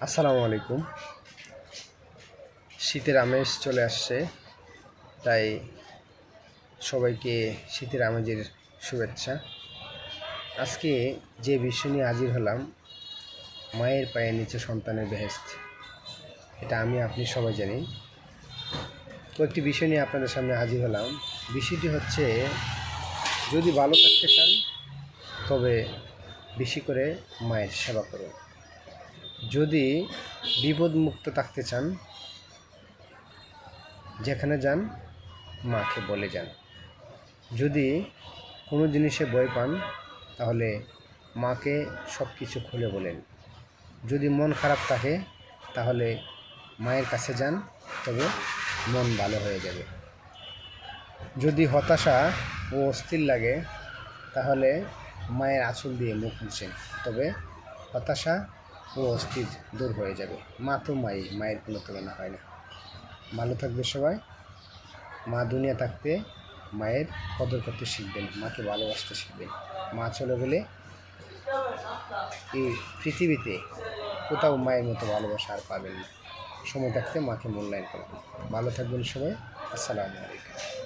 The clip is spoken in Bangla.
আসসালামু আলাইকুম। শীতের আমেজ চলে আসছে, তাই সবাইকে শীতের আমেজের শুভেচ্ছা। আজকে যে বিষয় নিয়ে হাজির হলাম, মায়ের পায়ের নিচে সন্তানের বেহেশত। এটা আপনি সবাই জানি। কয়েকটি বিষয় নিয়ে আপনাদের সামনে হাজির হলাম। বিষয়টি হচ্ছে, যদি ভালো থাকতে চান তবে বেশি করে মায়ের সেবা করুন। যদি বিপদমুক্ত থাকতে চান, যেখানে যান মাকে বলে যান। যদি কোনো জিনিসে ভয় পান তাহলে মাকে সব কিছু খুলে বলেন। যদি মন খারাপ থাকে তাহলে মায়ের কাছে যান, তবে মন ভালো হয়ে যাবে। যদি হতাশা ও অস্থির লাগে তাহলে মায়ের আঁচল দিয়ে মুখ মুছেন, তবে হতাশা ও অস্থির দূর হয়ে যাবে। মা তো মায়ের কোনো তুলনা হয় না। ভালো থাকবে সবাই। মা দুনিয়া থাকতে মায়ের কদর করতে শিখবেন, মাকে ভালোবাসতে শিখবেন। মা চলে গেলে এই পৃথিবীতে কোথাও মায়ের মতো ভালোবাসা আর পাবেন না। সময় থাকতে মাকে মূল্যায়ন করবেন। ভালো থাকবেন সবাই। আসসালামু আলাইকুম।